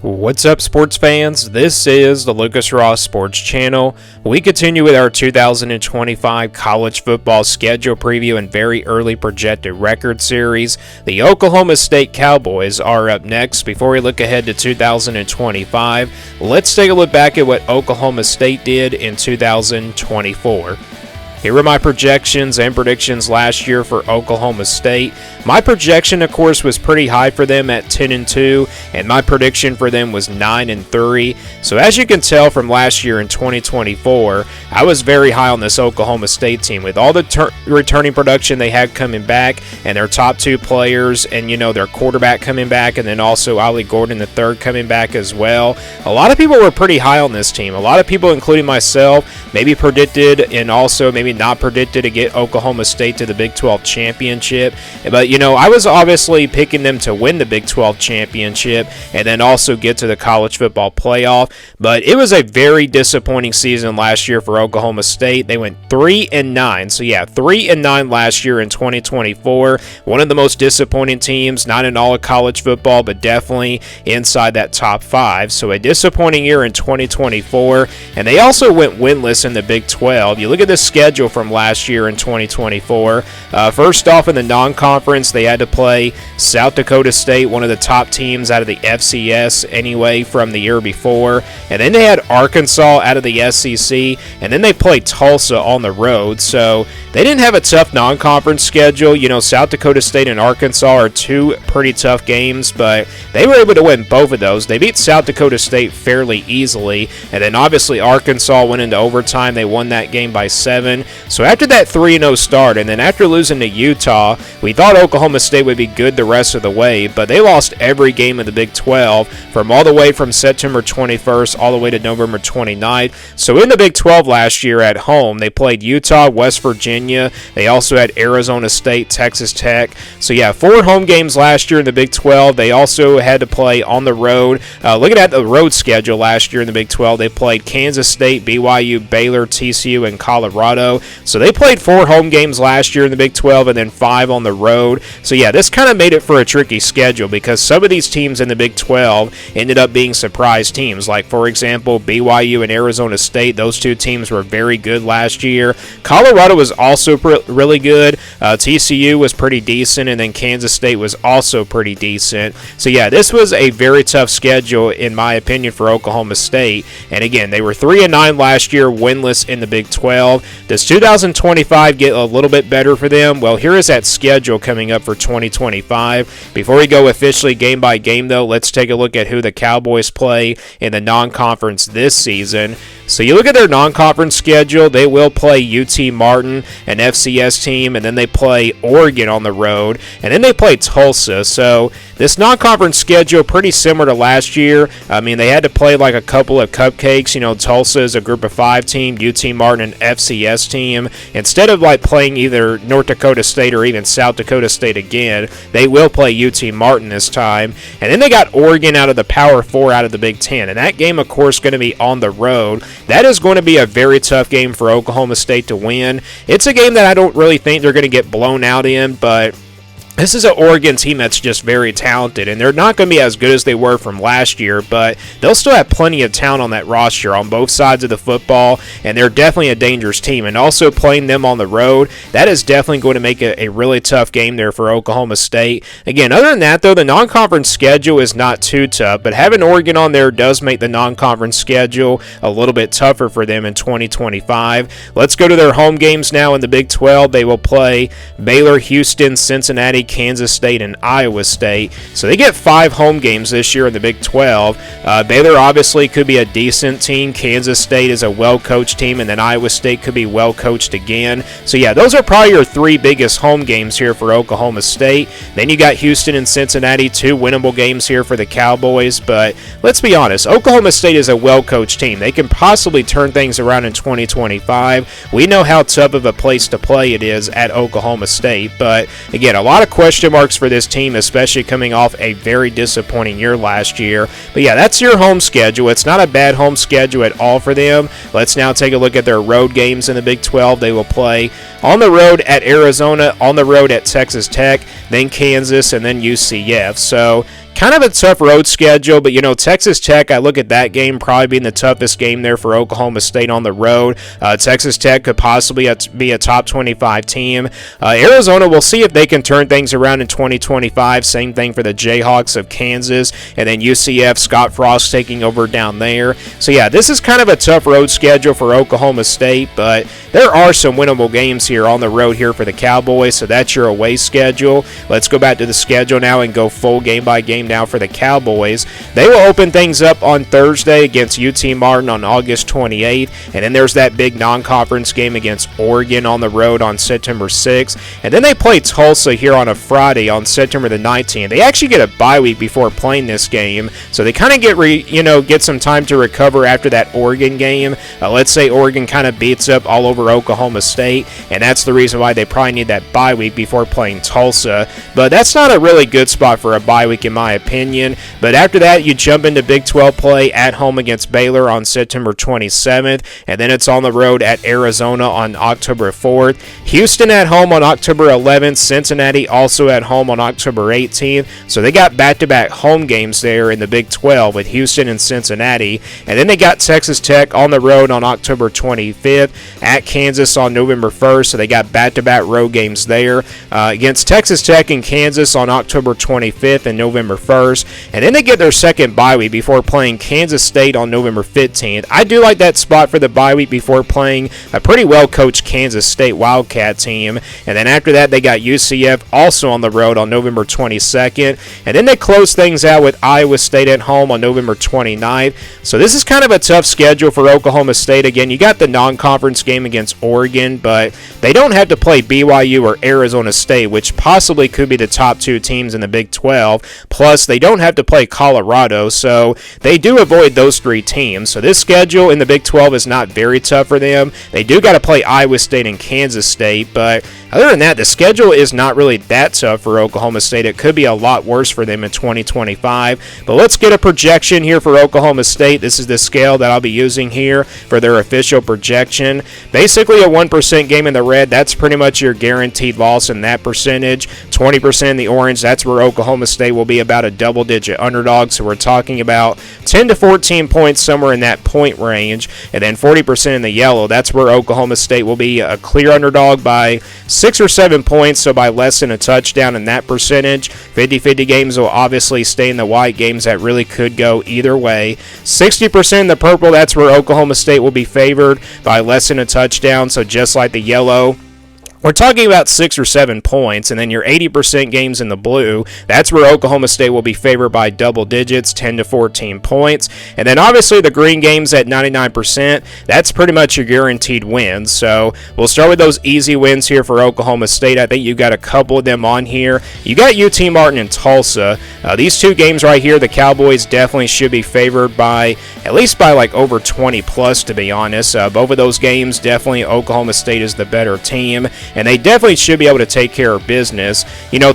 What's up, sports fans? This is the Lucas Ross Sports Channel. We continue with our 2025 college football schedule preview and very early projected record series. The Oklahoma State Cowboys are up next. Before we look ahead to 2025, let's take a look back at what Oklahoma State did in 2024. Here are my projections and predictions last year for Oklahoma State. My projection, of course, was pretty high for them at 10-2, and my prediction for them was 9-3. So as you can tell from last year in 2024, I was very high on this Oklahoma State team with all the returning production they had coming back, and their top two players, and their quarterback coming back, and then also Ollie Gordon III coming back as well. A lot of people were pretty high on this team. A lot of people, including myself, maybe predicted and also maybe not predicted to get Oklahoma State to the Big 12 championship. But, I was obviously picking them to win the Big 12 championship and then also get to the college football playoff. But it was a very disappointing season last year for Oklahoma State. They went 3-9. So, 3-9 last year in 2024. One of the most disappointing teams, not in all of college football, but definitely inside that top five. So, a disappointing year in 2024. And they also went winless in the Big 12. You look at the schedule from last year in 2024. First off, in the non-conference, they had to play South Dakota State, one of the top teams out of the FCS anyway from the year before. And then they had Arkansas out of the SEC, and then they played Tulsa on the road. So they didn't have a tough non-conference schedule. South Dakota State and Arkansas are two pretty tough games, but they were able to win both of those. They beat South Dakota State fairly easily, and then obviously Arkansas went into overtime. They won that game by 7. So after that 3-0 start, and then after losing to Utah, we thought Oklahoma State would be good the rest of the way, but they lost every game in the Big 12 from all the way from September 21st all the way to November 29th. So in the Big 12 last year at home, they played Utah, West Virginia. They also had Arizona State, Texas Tech. So 4 home games last year in the Big 12. They also had to play on the road. Looking at the road schedule last year in the Big 12, they played Kansas State, BYU, Baylor, TCU, and Colorado. So they played 4 home games last year in the Big 12 and then 5 on the road. So this kind of made it for a tricky schedule because some of these teams in the Big 12 ended up being surprise teams. Like, for example, BYU and Arizona State. Those two teams were very good last year. Colorado was also really good. TCU was pretty decent, and then Kansas State was also pretty decent. So this was a very tough schedule in my opinion for Oklahoma State. And again, they were 3-9 last year, winless in the Big 12. Does 2025 get a little bit better for them? Well, here is that schedule coming up for 2025. Before we go officially game by game, though, let's take a look at who the Cowboys play in the non-conference this season. So you look at their non-conference schedule, they will play UT Martin, an FCS team, and then they play Oregon on the road, and then they play Tulsa. So this non-conference schedule pretty similar to last year. I mean, they had to play like a couple of cupcakes. Tulsa is a group of 5 team, UT Martin an FCS team. Instead of like playing either North Dakota State or even South Dakota State again, they will play UT Martin this time. And then they got Oregon out of the Power 4 out of the Big 10. And that game, of course, going to be on the road. That is going to be a very tough game for Oklahoma State to win. It's a game that I don't really think they're going to get blown out in, but this is an Oregon team that's just very talented, and they're not going to be as good as they were from last year, but they'll still have plenty of talent on that roster on both sides of the football, and they're definitely a dangerous team. And also playing them on the road, that is definitely going to make a really tough game there for Oklahoma State. Again, other than that, though, the non-conference schedule is not too tough, but having Oregon on there does make the non-conference schedule a little bit tougher for them in 2025. Let's go to their home games now in the Big 12. They will play Baylor, Houston, Cincinnati, Kansas State, and Iowa State. So they get 5 home games this year in the Big 12. Baylor obviously could be a decent team. Kansas State is a well-coached team, and then Iowa State could be well-coached again. So those are probably your 3 biggest home games here for Oklahoma State. Then you got Houston and Cincinnati, 2 winnable games here for the Cowboys. But let's be honest, Oklahoma State is a well-coached team. They can possibly turn things around in 2025. We know how tough of a place to play it is at Oklahoma State. But again, a lot of question marks for this team, especially coming off a very disappointing year last year. But that's your home schedule. It's not a bad home schedule at all for them. Let's now take a look at their road games in the Big 12. They will play on the road at Arizona, on the road at Texas Tech, then Kansas, and then UCF. So kind of a tough road schedule, but, Texas Tech, I look at that game probably being the toughest game there for Oklahoma State on the road. Texas Tech could possibly be a top 25 team. Arizona, we'll see if they can turn things around in 2025. Same thing for the Jayhawks of Kansas, and then UCF, Scott Frost taking over down there. So, yeah, this is kind of a tough road schedule for Oklahoma State, but there are some winnable games here on the road here for the Cowboys, so that's your away schedule. Let's go back to the schedule now and go full game by game now for the Cowboys. They will open things up on Thursday against UT Martin on August 28th, and then there's that big non-conference game against Oregon on the road on September 6th, and then they play Tulsa here on a Friday on September the 19th. They actually get a bye week before playing this game, so they kind of get some time to recover after that Oregon game. Let's say Oregon kind of beats up all over Oklahoma State, and that's the reason why they probably need that bye week before playing Tulsa. But that's not a really good spot for a bye week in my opinion. But after that, you jump into Big 12 play at home against Baylor on September 27th, and then it's on the road at Arizona on October 4th. Houston at home on October 11th. Cincinnati also at home on October 18th. So they got back-to-back home games there in the Big 12 with Houston and Cincinnati. And then they got Texas Tech on the road on October 25th, at Kansas on November 1st. So they got back-to-back road games there against Texas Tech and Kansas on October 25th and November 1st. And then they get their second bye week before playing Kansas State on November 15th. I do like that spot for the bye week before playing a pretty well-coached Kansas State Wildcat team. And then after that, they got UCF also on the road on November 22nd. And then they close things out with Iowa State at home on November 29th. So this is kind of a tough schedule for Oklahoma State. Again, you got the non-conference game against Oregon, but they don't have to play BYU or Arizona State, which possibly could be the top two teams in the Big 12. Plus, they don't have to play Colorado, so they do avoid those three teams. So this schedule in the Big 12 is not very tough for them. They do got to play Iowa State and Kansas State, but other than that, the schedule is not really that tough for Oklahoma State. It could be a lot worse for them in 2025. But let's get a projection here for Oklahoma State. This is the scale that I'll be using here for their official projection. Basically, a 1% game in the red, that's pretty much your guaranteed loss in that percentage. 20% in the orange, that's where Oklahoma State will be about a double-digit underdog. So we're talking about 10 to 14 points, somewhere in that point range. And then 40% in the yellow, that's where Oklahoma State will be a clear underdog by 6 or 7 points, so by less than a touchdown in that percentage. 50-50 games will obviously stay in the white, games that really could go either way. 60% in the purple, that's where Oklahoma State will be favored by less than a touchdown, so just like the yellow. We're talking about 6 or 7 points, and then your 80% games in the blue, that's where Oklahoma State will be favored by double digits, 10 to 14 points. And then obviously the green games at 99%, that's pretty much your guaranteed wins. So we'll start with those easy wins here for Oklahoma State. I think you got a couple of them on here. You got UT Martin and Tulsa. These two games right here, the Cowboys definitely should be favored by at least by like over 20 plus, to be honest. Both of those games, definitely Oklahoma State is the better team, and they definitely should be able to take care of business.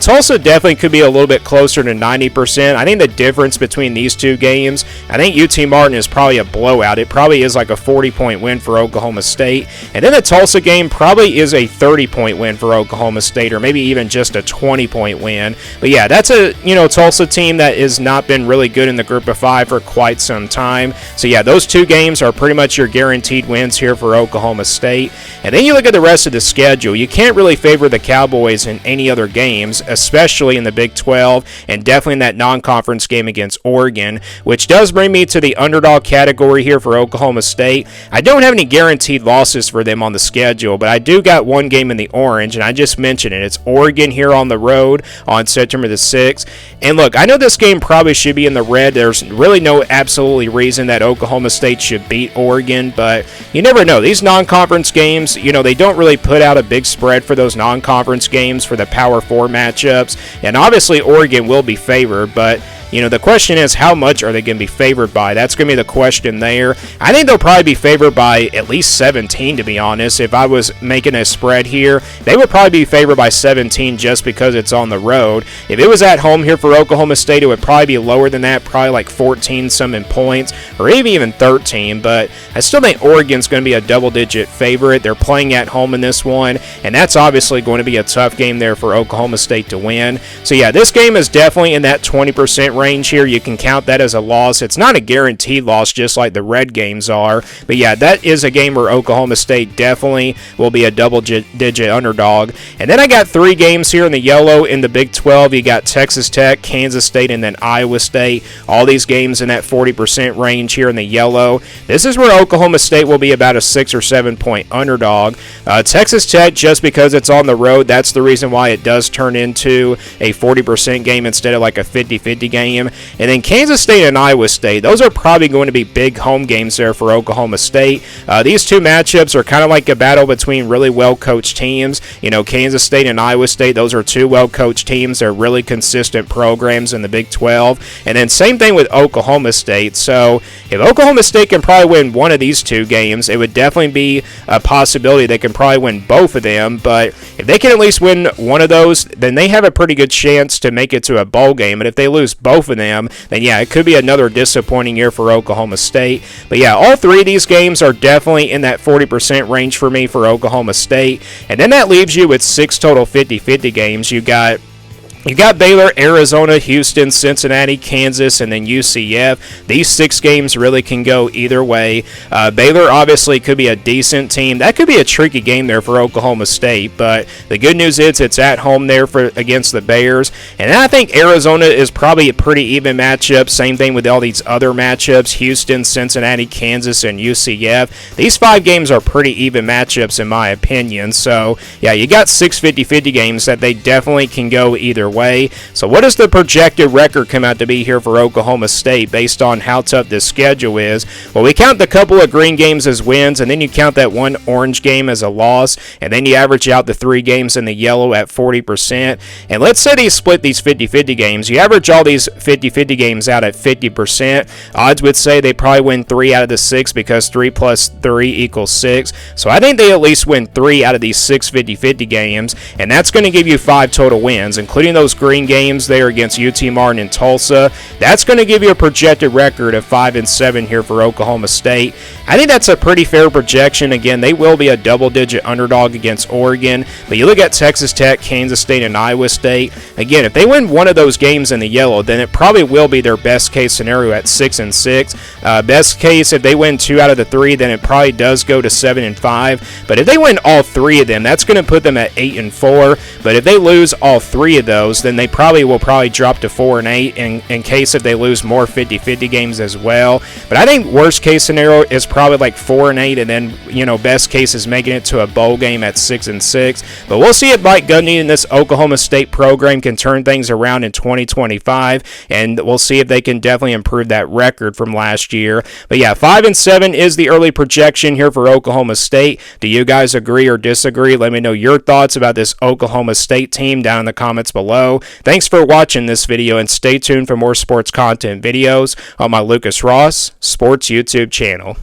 Tulsa definitely could be a little bit closer to 90%. I think the difference between these two games, I think UT Martin is probably a blowout. It probably is like a 40-point win for Oklahoma State. And then the Tulsa game probably is a 30-point win for Oklahoma State, or maybe even just a 20-point win. But yeah, that's a Tulsa team that has not been really good in the Group of 5 for quite some time. So yeah, those two games are pretty much your guaranteed wins here for Oklahoma State. And then you look at the rest of the schedule. You can't really favor the Cowboys in any other games, especially in the Big 12, and definitely in that non-conference game against Oregon, which does bring me to the underdog category here for Oklahoma State. I don't have any guaranteed losses for them on the schedule, but I do got one game in the orange, and I just mentioned it. It's Oregon here on the road on September the 6th. And look, I know this game probably should be in the red. There's really no absolutely reason that Oklahoma State should beat Oregon, but you never know. These non-conference games, they don't really put out a big spread for those non-conference games for the Power 4 matchups, and obviously Oregon will be favored, but the question is, how much are they going to be favored by? That's going to be the question there. I think they'll probably be favored by at least 17, to be honest. If I was making a spread here, they would probably be favored by 17 just because it's on the road. If it was at home here for Oklahoma State, it would probably be lower than that, probably like 14-some in points, or even 13. But I still think Oregon's going to be a double-digit favorite. They're playing at home in this one, and that's obviously going to be a tough game there for Oklahoma State to win. So yeah, this game is definitely in that 20% 40% range here. You can count that as a loss. It's not a guaranteed loss just like the red games are. But yeah, that is a game where Oklahoma State definitely will be a double-digit underdog. And then I got 3 games here in the yellow in the Big 12. You got Texas Tech, Kansas State, and then Iowa State. All these games in that 40% range here in the yellow. This is where Oklahoma State will be about a 6 or 7 point underdog. Texas Tech, just because it's on the road, that's the reason why it does turn into a 40% game instead of like a 50-50 game. And then Kansas State and Iowa State, those are probably going to be big home games there for Oklahoma State. These two matchups are kind of like a battle between really well-coached teams. You know, Kansas State and Iowa State, those are two well-coached teams. They're really consistent programs in the Big 12. And then same thing with Oklahoma State. So if Oklahoma State can probably win one of these two games, it would definitely be a possibility they can probably win both of them. But if they can at least win one of those, then they have a pretty good chance to make it to a bowl game. And if they lose both of them, then yeah, it could be another disappointing year for Oklahoma State. But yeah, all 3 of these games are definitely in that 40% range for me for Oklahoma State. And then that leaves you with 6 total 50-50 games. You got Baylor, Arizona, Houston, Cincinnati, Kansas, and then UCF. These 6 games really can go either way. Baylor obviously could be a decent team. That could be a tricky game there for Oklahoma State, but the good news is it's at home there against the Bears. And I think Arizona is probably a pretty even matchup. Same thing with all these other matchups, Houston, Cincinnati, Kansas, and UCF. These 5 games are pretty even matchups in my opinion. So, yeah, you got 6 50-50 games that they definitely can go either way. So what does the projected record come out to be here for Oklahoma State based on how tough this schedule is? Well, we count the couple of green games as wins, and then you count that one orange game as a loss, and then you average out the 3 games in the yellow at 40%. And let's say they split these 50-50 games. You average all these 50-50 games out at 50%. Odds would say they probably win 3 out of the 6 because 3 plus 3 equals 6. So I think they at least win 3 out of these 6 50-50 games, and that's going to give you 5 total wins, including those green games there against UT Martin and Tulsa. That's going to give you a projected record of 5-7 here for Oklahoma State. I think that's a pretty fair projection. Again, they will be a double-digit underdog against Oregon, but you look at Texas Tech, Kansas State, and Iowa State. Again, if they win one of those games in the yellow, then it probably will be their best case scenario at 6-6. Best case, if they win 2 out of the 3, then it probably does go to 7-5. But if they win all 3 of them, that's going to put them at 8-4. But if they lose all 3 of those, then they will probably drop to 4-8 in case if they lose more 50-50 games as well. But I think worst case scenario is probably like 4-8, and then, you know, best case is making it to a bowl game at 6-6. But we'll see if Mike Gundy and this Oklahoma State program can turn things around in 2025, and we'll see if they can definitely improve that record from last year. But yeah, 5-7 is the early projection here for Oklahoma State. Do you guys agree or disagree? Let me know your thoughts about this Oklahoma State team down in the comments below. Thanks for watching this video, and stay tuned for more sports content videos on my Lucas Ross Sports YouTube channel.